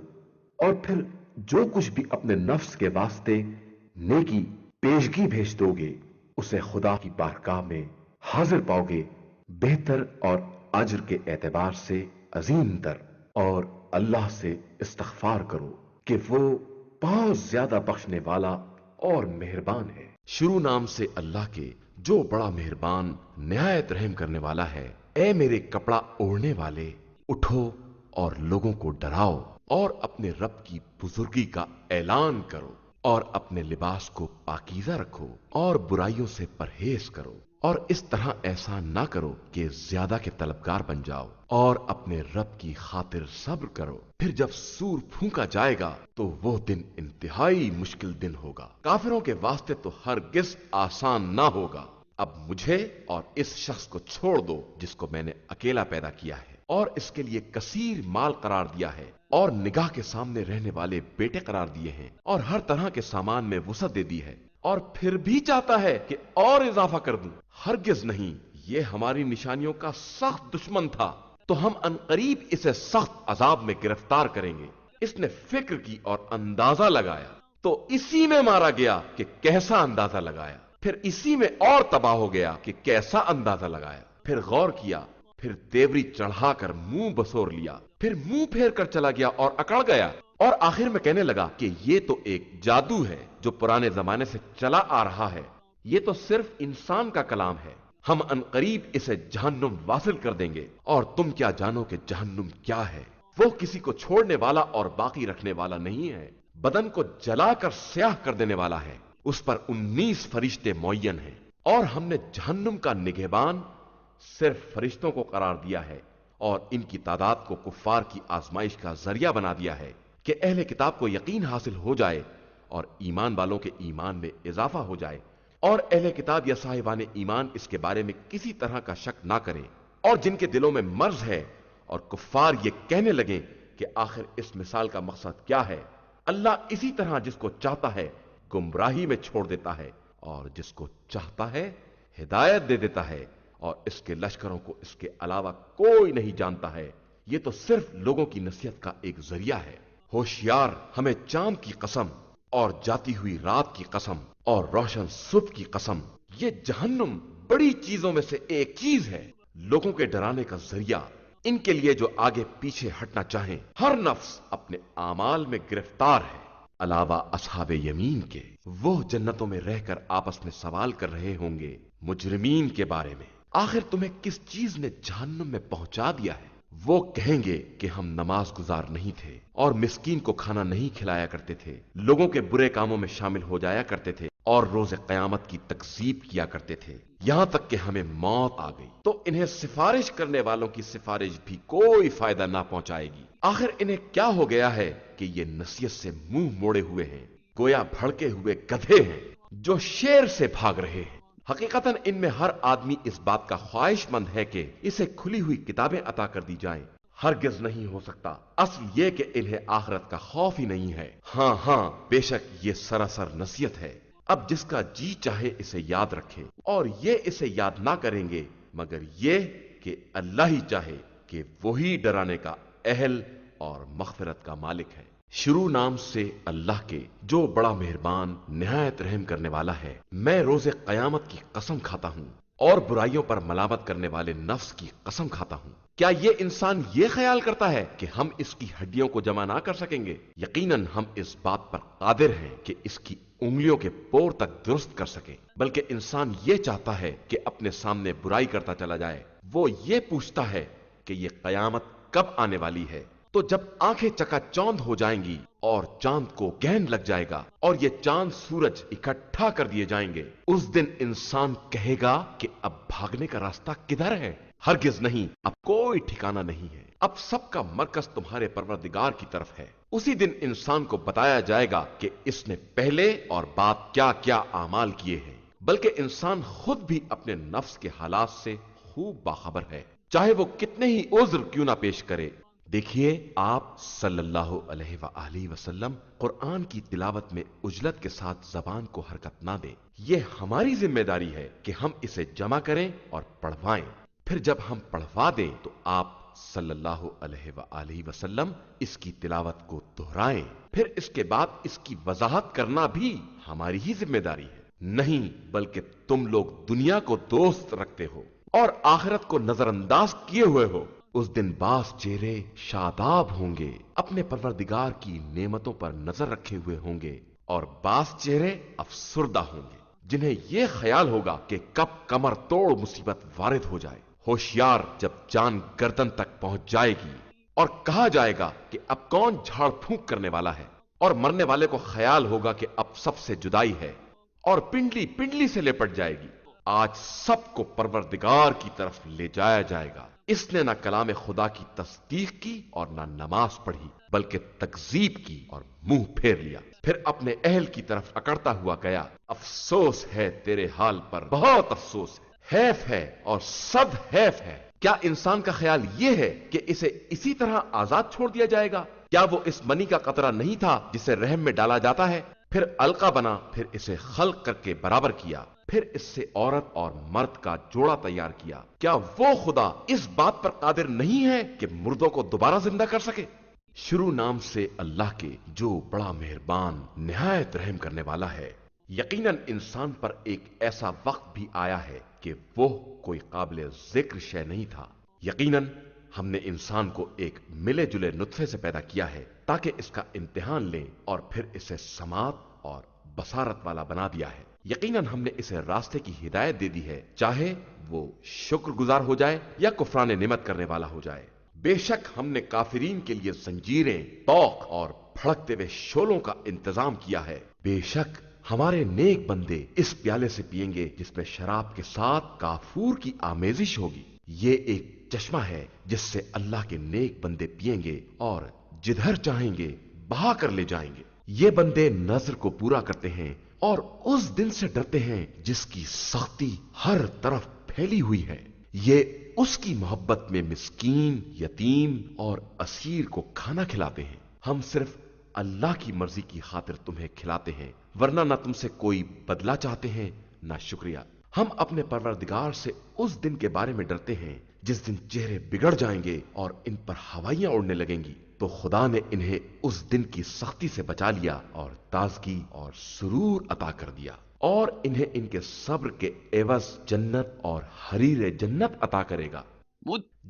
اور پھر جو کچھ بھی اپنے نفس کے واسطے نیکی پیشگی بھیج دو گے، اسے خدا کی بارگاہ میں حاضر پاؤ گے، بہتر اور اجر کے اعتبار سے عظیم تر۔ اور اللہ سے استغفار کرو کہ وہ بہت زیادہ بخشنے والا اور مہربان ہے۔ شروع نام سے اللہ کے جو بڑا مہربان نہایت رحم کرنے والا ہے۔ اے میرے کپڑا اوڑھنے والے، اٹھو اور لوگوں کو ڈراؤ، اور اپنے رب کی بزرگی کا اعلان کرو، اور اپنے لباس کو پاکیزہ رکھو، اور برائیوں سے پرہیز کرو، اور اس طرح ایسا نہ کرو کہ زیادہ کے طلبگار بن جاؤ، اور اپنے رب کی خاطر صبر کرو۔ پھر جب سور پھونکا جائے گا تو وہ دن انتہائی مشکل دن ہوگا، کافروں کے واسطے تو ہرگز آسان نہ ہوگا۔ اب مجھے اور اس شخص کو چھوڑ دو جس کو میں نے اکیلا پیدا کیا ہے، اور اس کے لیے کثیر مال قرار دیا ہے، اور نگاہ کے سامنے رہنے والے بیٹے قرار دیے ہیں، اور ہر طرح کے سامان میں وسعت دے دی ہے، اور پھر بھی چاہتا ہے کہ اور اضافہ کر دوں۔ ہرگز نہیں، یہ ہماری نشانیوں کا سخت دشمن تھا، تو ہم عنقریب اسے سخت عذاب میں گرفتار کریں گے۔ اس نے فکر کی اور اندازہ لگایا، تو اسی میں مارا گیا کہ کیسا اندازہ لگایا، پھر اسی میں اور تباہ ہو گیا کہ کیسا اندازہ لگایا۔ پھر غور کیا، پھر تیوری چڑھا کر منہ بسور لیا، پھر منہ پھیر کر چلا گیا اور اکڑ گیا، اور آخر میں کہنے لگا کہ یہ تو ایک جادو ہے جو پرانے زمانے سے چلا آ رہا ہے، یہ تو صرف انسان کا کلام ہے، ہم عنقریب اسے جہنم واصل کر دیں گے، اور تم کیا جانو کہ جہنم کیا ہے؟ وہ کسی کو چھوڑنے والا اور باقی رکھنے والا نہیں ہے، بدن کو جلا کر سیاہ کر دینے والا ہے، اس پر 19 فرشتے معین ہیں، اور ہم نے جہنم کا نگہبان صرف فرشتوں کو قرار دیا ہے، اور ان کی تعداد کو کفار کی آزمائش کا ذریعہ بنا دیا ہے کہ اہل کتاب کو یقین حاصل ہو جائے اور ایمان والوں کے ایمان میں اضافہ ہو جائے، اور اہل کتاب یا صاحبان ایمان اس کے بارے میں کسی طرح کا شک نہ کریں، اور جن کے دلوں میں مرض ہے اور کفار یہ کہنے لگیں کہ آخر اس مثال کا مقصد کیا ہے، اللہ اسی طرح جس کو چاہتا ہے گمراہی میں چھوڑ دیتا ہے، اور جس کو چاہتا ہے ہدایت دے دیتا ہے، اور اس کے لشکروں کو اس کے علاوہ کوئی نہیں جانتا ہے، یہ تو صرف لوگوں کی نصیحت کا ایک ذریعہ ہے۔ ہوشیار، ہمیں چاند کی قسم، اور جاتی ہوئی رات کی قسم، اور روشن صبح کی قسم، یہ جہنم بڑی چیزوں میں سے ایک چیز ہے، لوگوں کے ڈرانے کا ذریعہ، ان کے لیے جو آگے پیچھے ہٹنا چاہیں، ہر نفس اپنے اعمال میں گرفتار ہے، علاوہ اصحاب یمین کے۔ وہ جنتوں میں رہ کر آپس میں سوال کر رہے ہوں گے مجرمین کے بارے میں، آخر تمہیں کس چیز نے جہنم میں پہنچا دیا ہے؟ وہ کہیں گے کہ ہم نماز گزار نہیں تھے، اور مسکین کو کھانا نہیں کھلایا کرتے تھے، لوگوں کے برے کاموں میں شامل ہو جایا کرتے تھے، اور روز قیامت کی تکذیب کیا کرتے تھے، یہاں تک کہ ہمیں موت آ گئی۔ تو انہیں سفارش کرنے والوں کی سفارش بھی کوئی فائدہ نہ پہنچائے گی۔ آخر انہیں کیا ہو گیا ہے کہ یہ نصیحت سے منہ موڑے ہوئے ہیں، گویا بھڑکے ہوئے گدھے ہیں جو شیر سے بھاگ رہے ہیں۔ حقیقتاً ان میں ہر آدمی اس بات کا خواہش مند ہے کہ اسے کھلی ہوئی کتابیں عطا کر دی جائیں، ہرگز نہیں ہو سکتا۔ اصل یہ کہ انہیں آخرت کا خوف ہی نہیں ہے۔ ہاں ہاں، بے شک یہ سراسر نصیحت ہے۔ اب جس کا جی چاہے اسے یاد رکھے، اور یہ اسے یاد نہ کریں گے مگر یہ کہ اللہ ہی چاہے کہ وہی ڈرانے کا اہل اور مغفرت کا مالک ہے۔ شروع نام سے اللہ کے جو بڑا مہربان نہایت رحم کرنے والا ہے۔ میں روز قیامت کی قسم کھاتا ہوں اور برائیوں پر ملامت کرنے والے نفس کی قسم کھاتا ہوں، کیا یہ انسان یہ خیال کرتا ہے کہ ہم اس کی ہڈیوں کو جمع نہ کر سکیں گے؟ یقیناً ہم اس بات پر قادر ہیں کہ اس کی انگلیوں کے پور تک درست کر سکیں، بلکہ انسان یہ چاہتا ہے کہ اپنے سامنے برائی کرتا چلا جائے۔ وہ یہ پوچھتا ہے کہ یہ قیامت کب آنے والی ہے؟ تو جب آنکھیں چکا چوند ہو جائیں گی اور چاند کو گہن لگ جائے گا اور یہ چاند سورج اکٹھا کر دیے جائیں گے، اس دن انسان کہے گا کہ اب بھاگنے کا راستہ کدھر ہے؟ ہرگز نہیں، اب کوئی ٹھکانہ نہیں ہے، اب سب کا مرکز تمہارے پروردگار کی طرف ہے۔ اسی دن انسان کو بتایا جائے گا کہ اس نے پہلے اور بعد کیا کیا اعمال کیے ہیں، بلکہ انسان خود بھی اپنے نفس کے حالات سے خوب باخبر ہے، چاہے وہ کتنے ہی عذر کیوں نہ پیش کرے۔ دیکھیے، آپ صلی اللہ علیہ وآلہ وسلم قرآن کی تلاوت میں عجلت کے ساتھ زبان کو حرکت نہ دیں۔ یہ ہماری ذمہ داری ہے کہ ہم اسے جمع کریں اور پڑھوائیں، پھر جب ہم پڑھوا دیں تو آپ صلی اللہ علیہ وآلہ وسلم اس کی تلاوت کو دہرائیں، پھر اس کے بعد اس کی وضاحت کرنا بھی ہماری ہی ذمہ داری ہے۔ نہیں، بلکہ تم لوگ دنیا کو دوست رکھتے ہو اور آخرت کو نظر انداز کیے ہوئے ہو۔ اس دن بعض چہرے شاداب ہوں گے، اپنے پروردگار کی نعمتوں پر نظر رکھے ہوئے ہوں گے، اور بعض چہرے افسردہ ہوں گے، جنہیں یہ خیال ہوگا کہ کب کمر توڑ مصیبت وارد ہو جائے۔ ہوشیار، جب جان گردن تک پہنچ جائے گی اور کہا جائے گا کہ اب کون جھاڑ پھونک کرنے والا ہے، اور مرنے والے کو خیال ہوگا کہ اب سب سے جدائی ہے، اور پنڈلی پنڈلی سے لپٹ جائے گی۔ آج سب کو پروردگار کی طرف لے جایا جائے گا۔ اس نے نہ کلام خدا کی تصدیق کی اور نہ نماز پڑھی، بلکہ تکذیب کی اور منہ پھیر لیا، پھر اپنے اہل کی طرف اکڑتا ہوا گیا۔ افسوس ہے تیرے حال پر، بہت افسوس ہے، حیف ہے اور صد حیف ہے۔ کیا انسان کا خیال یہ ہے کہ اسے اسی طرح آزاد چھوڑ دیا جائے گا؟ کیا وہ اس منی کا قطرہ نہیں تھا جسے رحم میں ڈالا جاتا ہے، پھر القا بنا، پھر اسے خلق کر کے برابر کیا، پھر اس سے عورت اور مرد کا جوڑا تیار کیا؟ کیا وہ خدا اس بات پر قادر نہیں ہے کہ مردوں کو دوبارہ زندہ کر سکے؟ شروع نام سے اللہ کے، جو بڑا مہربان نہایت رحم کرنے والا ہے۔ یقیناً انسان پر ایک ایسا وقت بھی آیا ہے کہ وہ کوئی قابل ذکر شے نہیں تھا۔ یقیناً ہم نے انسان کو ایک ملے جلے نطفے سے پیدا کیا ہے تاکہ اس کا امتحان لیں، اور پھر اسے سماعت اور بصارت والا بنا دیا ہے۔ یقیناً ہم نے اسے راستے کی ہدایت دے دی ہے، چاہے وہ شکر گزار ہو جائے یا کفران نعمت کرنے والا ہو جائے۔ بے شک ہم نے کافرین کے لیے زنجیریں، طوق اور بھڑکتے ہوئے شعلوں کا انتظام کیا ہے۔ بے شک ہمارے نیک بندے اس پیالے سے پیئیں گے جس میں شراب کے ساتھ کافور کی آمیزش ہوگی۔ یہ ایک چشمہ ہے جس سے اللہ کے نیک بندے پیئیں گے اور جدھر چاہیں گے بہا کر لے جائیں گے۔ یہ بندے نظر کو پورا کرتے ہیں اور اس دن سے ڈرتے ہیں جس کی سختی ہر طرف پھیلی ہوئی ہے۔ یہ اس کی محبت میں مسکین، یتیم اور اسیر کو کھانا کھلاتے ہیں۔ ہم صرف اللہ کی مرضی کی خاطر تمہیں کھلاتے ہیں، ورنہ نہ تم سے کوئی بدلہ چاہتے ہیں نہ شکریہ۔ ہم اپنے پروردگار سے اس دن کے بارے میں ڈرتے ہیں جس دن چہرے بگڑ جائیں گے اور ان پر ہوائیاں اڑنے لگیں گی، تو خدا نے انہیں اس دن کی سختی سے بچا لیا اور تازگی اور سرور عطا کر دیا، اور انہیں ان کے صبر کے عوض جنت اور حریر جنت عطا کرے گا،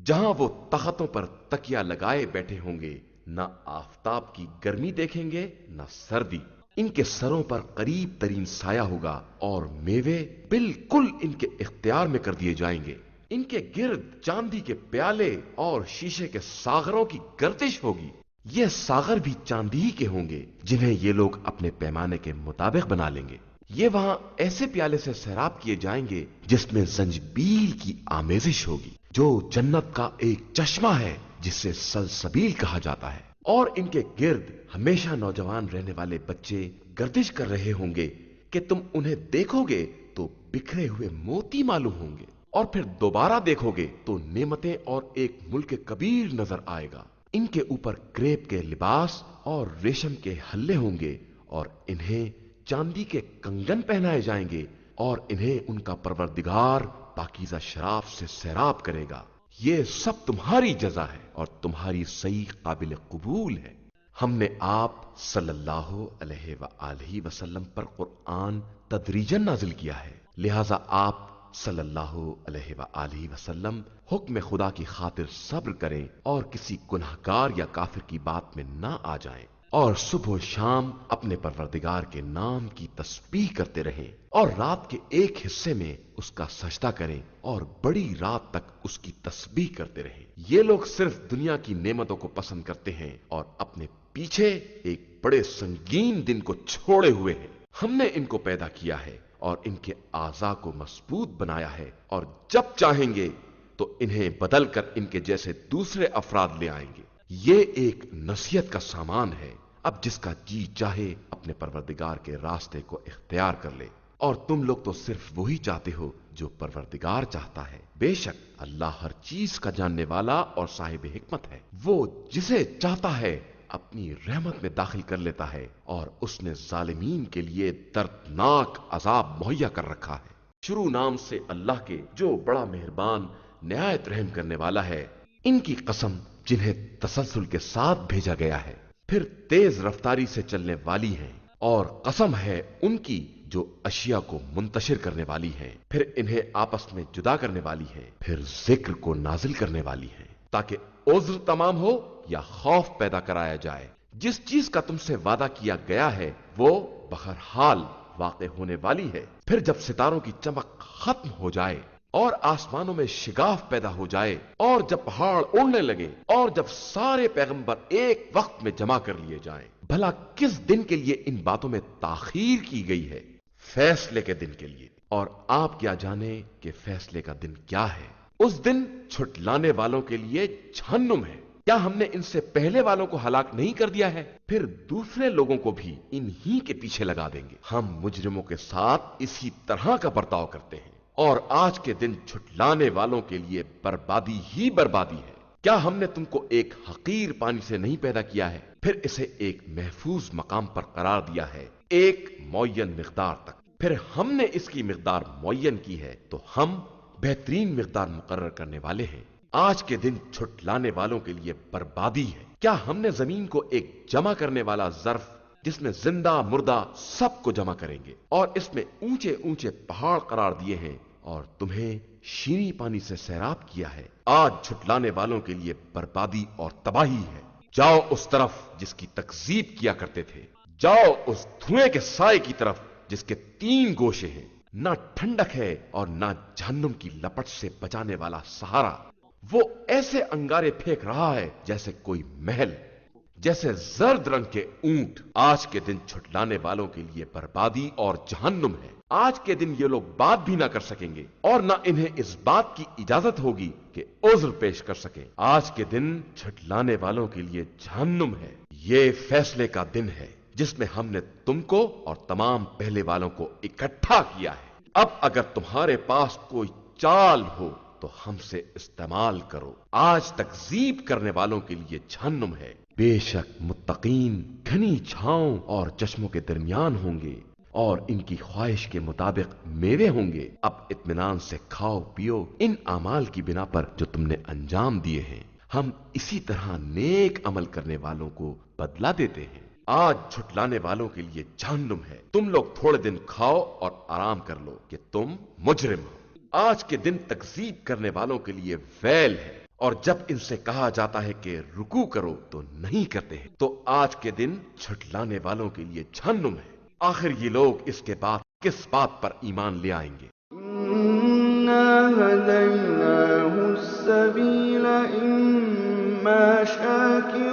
جہاں وہ تختوں پر تکیہ لگائے بیٹھے ہوں گے، نہ آفتاب کی گرمی دیکھیں گے نہ سردی۔ ان کے سروں پر قریب ترین سایہ ہوگا اور میوے بالکل ان کے اختیار میں کر دیے جائیں گے۔ ان کے گرد چاندی کے پیالے اور شیشے کے ساغروں کی گردش ہوگی۔ یہ ساغر بھی چاندی ہی کے ہوں گے جنہیں یہ لوگ اپنے پیمانے کے مطابق بنا لیں گے۔ یہ وہاں ایسے پیالے سے سیراب کیے جائیں گے جس میں زنجبیل کی آمیزش ہوگی، جو جنت کا ایک چشمہ ہے جسے سلسبیل کہا جاتا ہے، اور ان کے گرد ہمیشہ نوجوان رہنے والے بچے گردش کر رہے ہوں گے کہ تم انہیں دیکھو گے تو بکھرے ہوئے موتی معلوم ہوں گے، اور پھر دوبارہ دیکھو گے تو نعمتیں اور ایک ملک کبیر نظر آئے گا۔ ان کے اوپر کریپ کے لباس اور ریشم کے ہلے ہوں گے، اور انہیں چاندی کے کنگن پہنائے جائیں گے، اور انہیں ان کا پروردگار پاکیزہ شراب سے سیراب کرے گا۔ یہ سب تمہاری جزا ہے اور تمہاری صحیح قابل قبول ہے۔ ہم نے آپ صلی اللہ علیہ وآلہ وسلم پر قرآن تدریجاً نازل کیا ہے، لہذا آپ صلی اللہ علیہ وآلہ وسلم حکم خدا کی خاطر صبر کریں اور کسی گنہگار یا کافر کی بات میں نہ آ جائیں، اور صبح و شام اپنے پروردگار کے نام کی تسبیح کرتے رہیں، اور رات کے ایک حصے میں اس کا سجدہ کریں اور بڑی رات تک اس کی تسبیح کرتے رہیں۔ یہ لوگ صرف دنیا کی نعمتوں کو پسند کرتے ہیں اور اپنے پیچھے ایک بڑے سنگین دن کو چھوڑے ہوئے ہیں۔ ہم نے ان کو پیدا کیا ہے اور ان کے اعضاء کو مضبوط بنایا ہے، اور جب چاہیں گے تو انہیں بدل کر ان کے جیسے دوسرے افراد لے آئیں گے۔ یہ ایک نصیحت کا سامان ہے، اب جس کا جی چاہے اپنے پروردگار کے راستے کو اختیار کر لے، اور تم لوگ تو صرف وہی چاہتے ہو جو پروردگار چاہتا ہے۔ بے شک اللہ ہر چیز کا جاننے والا اور صاحب حکمت ہے، وہ جسے چاہتا ہے اپنی رحمت میں داخل کر لیتا ہے، اور اس نے ظالمین کے لیے دردناک عذاب مہیا کر رکھا ہے۔ شروع نام سے اللہ کے جو بڑا مہربان نہایت رحم کرنے والا ہے۔ ان کی قسم جنہیں تسلسل کے ساتھ بھیجا گیا ہے، پھر تیز رفتاری سے چلنے والی ہیں، اور قسم ہے ان کی جو اشیاء کو منتشر کرنے والی ہیں، پھر انہیں آپس میں جدا کرنے والی ہیں، پھر ذکر کو نازل کرنے والی ہیں، تاکہ عذر تمام ہو یا خوف پیدا کرایا جائے۔ جس چیز کا تم سے وعدہ کیا گیا ہے وہ بہرحال واقع ہونے والی ہے۔ پھر جب ستاروں کی چمک ختم ہو جائے اور آسمانوں میں شگاف پیدا ہو جائے، اور جب پہاڑ اڑنے لگے، اور جب سارے پیغمبر ایک وقت میں جمع کر لیے جائیں، بھلا کس دن کے لیے ان باتوں میں تاخیر کی گئی ہے؟ فیصلے کے دن کے لیے۔ اور آپ کیا جانے کہ فیصلے کا دن کیا ہے؟ اس دن چھٹلانے والوں کے لیے جہنم ہے۔ کیا ہم نے ان سے پہلے والوں کو ہلاک نہیں کر دیا ہے؟ پھر دوسرے لوگوں کو بھی انہی کے پیچھے لگا دیں گے۔ ہم مجرموں کے ساتھ اسی طرح کا برتاؤ کرتے ہیں، اور آج کے دن چھٹلانے والوں کے لیے بربادی ہی بربادی ہے۔ کیا ہم نے تم کو ایک حقیر پانی سے نہیں پیدا کیا ہے، پھر اسے ایک محفوظ مقام پر قرار دیا ہے، ایک معین مقدار تک، پھر ہم نے اس کی مقدار معین کی ہے، تو ہم بہترین مقدار مقرر کرنے والے ہیں۔ آج کے دن چھٹلانے والوں کے لیے بربادی ہے۔ کیا ہم نے زمین کو ایک جمع کرنے والا ظرف جس میں زندہ مردہ سب کو جمع کریں گے، اور اس میں اونچے اونچے پہاڑ قرار دیے ہیں، اور تمہیں شیریں پانی سے سیراب کیا ہے؟ آج جھٹلانے والوں کے لیے بربادی اور تباہی ہے۔ جاؤ اس طرف جس کی تکذیب کیا کرتے تھے، جاؤ اس دھوئیں کے سائے کی طرف جس کے 3 گوشے ہیں، نہ ٹھنڈک ہے اور نہ جہنم کی لپٹ سے بچانے والا سہارا۔ وہ ایسے انگارے پھینک رہا ہے جیسے کوئی محل، جیسے زرد رنگ کے اونٹ۔ آج کے دن چھٹلانے والوں کے لیے بربادی اور جہنم ہے۔ آج کے دن یہ لوگ بات بھی نہ کر سکیں گے، اور نہ انہیں اس بات کی اجازت ہوگی کہ عذر پیش کر سکیں۔ آج کے دن چھٹلانے والوں کے لیے جہنم ہے۔ یہ فیصلے کا دن ہے جس میں ہم نے تم کو اور تمام پہلے والوں کو اکٹھا کیا ہے۔ اب اگر تمہارے پاس کوئی چال ہو تو ہم سے استعمال کرو۔ آج تکذیب کرنے والوں کے لیے جہنم ہے۔ بے شک متقین گھنی چھاؤں اور چشموں کے درمیان ہوں گے، اور ان کی خواہش کے مطابق میوے ہوں گے۔ اب اطمینان سے کھاؤ پیو ان اعمال کی بنا پر جو تم نے انجام دیے ہیں، ہم اسی طرح نیک عمل کرنے والوں کو بدلہ دیتے ہیں۔ آج جھٹلانے والوں کے لیے جہنم ہے۔ تم لوگ تھوڑے دن کھاؤ اور آرام کر لو کہ تم مجرم ہو۔ آج کے دن تکذیب کرنے والوں کے لیے ویل ہے، اور جب ان سے کہا جاتا ہے کہ رکوع کرو تو نہیں کرتے ہیں، تو آج کے دن جھٹلانے والوں کے لیے جہنم ہے۔ آخر یہ لوگ اس کے بعد کس بات پر ایمان لے آئیں گے؟ إِنَّا هَدَيْنَاهُ السَّبِيلَ إِمَّا شَاكِرًا